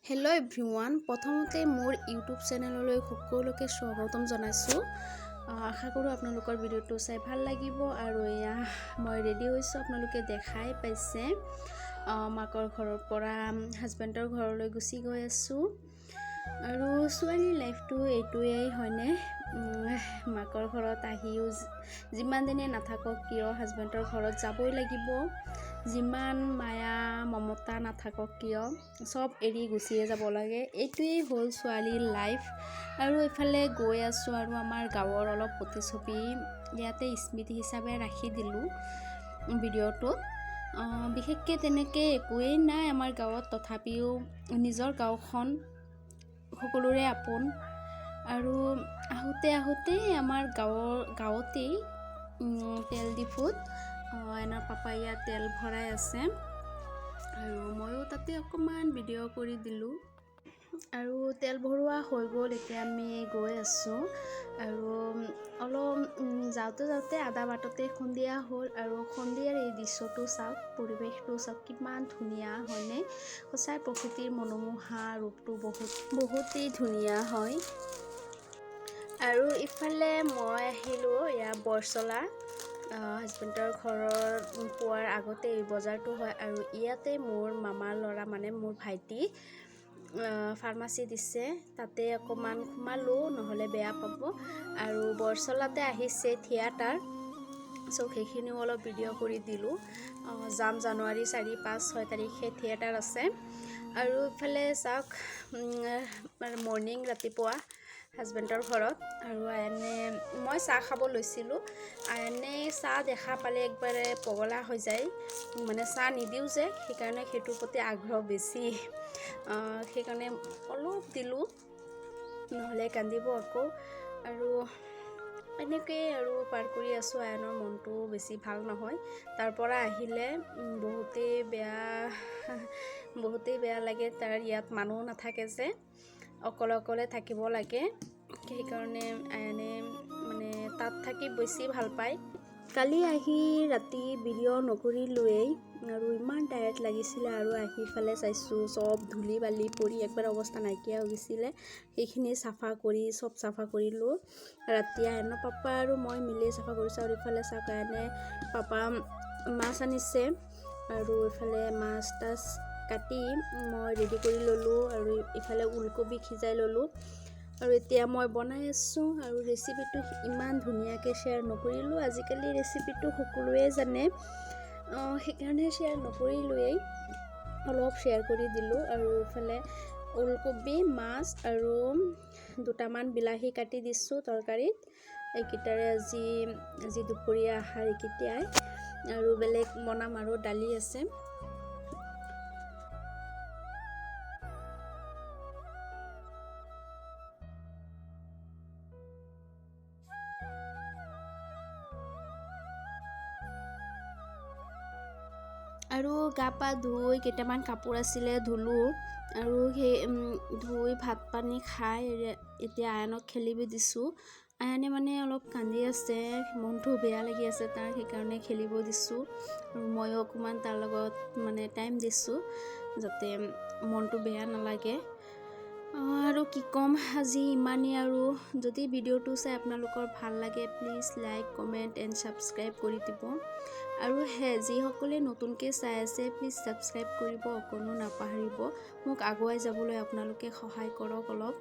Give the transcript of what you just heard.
Hello' everyone, প্ৰথমতে মোৰ YouTube চেনেললৈ সকলোকে স্বাগতম জনাইছোঁ। আশা কৰোঁ আপোনালোকৰ ভিডিঅ'টো চাই ভাল লাগিব। আৰু এয়া মই ৰেডি হৈছোঁ, আপোনালোকে দেখাই পাইছে। মাকৰ ঘৰৰ পৰা হাজবেণ্ডৰ ঘৰলৈ গুচি গৈ আছোঁ। আৰু ছোৱালীৰ লাইফটো এইটোৱেই হয়নে, মাকৰ ঘৰত আহিও যিমান দিনে নাথাকক কিয় হাজবেণ্ডৰ ঘৰত যাবই লাগিব। যিমান মায়া মমতা নাথাকক কিয় চব এৰি গুচিয়ে যাব লাগে। এইটোৱেই হ'ল ছোৱালীৰ লাইফ। আৰু এইফালে গৈ আছোঁ আৰু আমাৰ গাঁৱৰ অলপ প্ৰতিচ্ছবি ইয়াতে স্মৃতি হিচাপে ৰাখি দিলোঁ ভিডিঅ'টোত। বিশেষকৈ তেনেকৈ একোৱেই নাই আমাৰ গাঁৱত, তথাপিও নিজৰ গাঁওখন সকলোৰে আপোন। আৰু আহোঁতে আমাৰ গাঁৱতেই তেল ডিপুত এনাৰ পাপাই ইয়াত তেল ভৰাই আছে। আৰু ময়ো তাতে অকণমান ভিডিঅ' কৰি দিলোঁ। আৰু তেল ভৰোৱা হৈ গ'ল, এতিয়া আমি গৈ আছোঁ। আৰু অলপ যাওঁতে আধা বাটতে সন্ধিয়া হ'ল। আৰু সন্ধিয়াৰ এই দৃশ্যটো চাওক, পৰিৱেশটো চাওক কিমান ধুনীয়া হয়নে। সঁচাই প্ৰকৃতিৰ মনোমোহা ৰূপটো বহুতেই ধুনীয়া হয়। আৰু ইফালে মই আহিলোঁ এয়া বৰচলা। হাজবেণ্ডৰ ঘৰত পোৱাৰ আগতে এই বজাৰটো হয়। আৰু ইয়াতে মোৰ মামাৰ ল'ৰা মানে মোৰ ভাইটি ফাৰ্মাচী দিছে, তাতে অকণমান সোমালোঁ, নহ'লে বেয়া পাব। আৰু বৰচলাতে আহিছে থিয়েটাৰ, চ' সেইখিনিও অলপ ভিডিঅ' কৰি দিলোঁ। যাম জানুৱাৰী 4, 5, 6 তাৰিখে থিয়েটাৰ আছে। আৰু ইফালে চাওক মৰ্ণিং ৰাতিপুৱা হাজবেণ্ডৰ ঘৰত। আৰু আয়নে মই চাহ খাব লৈছিলোঁ, আয়নে চাহ দেখা পালে একবাৰে পগলা হৈ যায়। মানে চাহ নিদিওঁ যে, সেইকাৰণে সেইটোৰ প্ৰতি আগ্ৰহ বেছি। সেইকাৰণে অলপ দিলোঁ, নহ'লে কান্দিব আকৌ। আৰু এনেকৈয়ে আৰু পাৰ কৰি আছোঁ। আয়নৰ মনটো বেছি ভাল নহয়, তাৰ পৰা আহিলে বহুতেই বেয়া লাগে। তাৰ ইয়াত মানুহ নাথাকে যে, অকলে থাকিব লাগে। সেইকাৰণে আয়নে মানে তাত থাকি বেছি ভাল পায়। কালি আহি ৰাতি ভিডিঅ' নকৰিলোৱেই, আৰু ইমান টায়াৰ্ড লাগিছিলে। আৰু আহি ফালে চাইছোঁ চব ধূলি বালি পৰি একবাৰ অৱস্থা নাইকিয়া হৈ গৈছিলে। সেইখিনি চাফা কৰিলোঁ। ৰাতি আয়নৰ পাপা আৰু মই মিলি চাফা কৰিছোঁ। আৰু ইফালে চাওক আয়নে পাপা মাছ আনিছে, আৰু ইফালে মাছ তাছ কাটি মই ৰেডি কৰি ল'লোঁ। আৰু ইফালে ওলকবি সিজাই ল'লোঁ। আৰু এতিয়া মই বনাই আছোঁ। আৰু ৰেচিপিটো ইমান ধুনীয়াকৈ শ্বেয়াৰ নকৰিলোঁ, আজিকালি ৰেচিপিটো সকলোৱে জানে, সেইকাৰণে শ্বেয়াৰ নকৰিলোৱেই, অলপ শ্বেয়াৰ কৰি দিলোঁ। আৰু ইফালে ওলকবি মাছ আৰু দুটামান বিলাহী কাটি দিছোঁ তৰকাৰীত। এইকেইটাৰে আজি দুপৰীয়া আহাৰ এইকেইটাই, আৰু বেলেগ বনাম আৰু দালি আছে। আৰু গা পা ধুই কেইটামান কাপোৰ আছিলে ধুলোঁ। আৰু সেই ধুই ভাত পানী খাই এতিয়া আয়নক খেলিব দিছোঁ। আয়নে মানে অলপ কান্দি আছে, মনটো বেয়া লাগি আছে তাৰ, সেইকাৰণে খেলিব দিছোঁ। আৰু ময়ো অকণমান তাৰ লগত মানে টাইম দিছোঁ, যাতে মনটো বেয়া নালাগে। আৰু কি ক'ম, আজি ইমানেই। আৰু যদি ভিডিঅ'টো চাই আপোনালোকৰ ভাল লাগে, please like comment and subscribe কৰি দিব। আৰু যিসকলে নতুনকৈ চাই আছে প্লিজ ছাবস্ক্ৰাইব কৰিব অকণো নাপাহৰিব। মোক আগুৱাই যাবলৈ আপোনালোকে সহায় কৰক অলপ।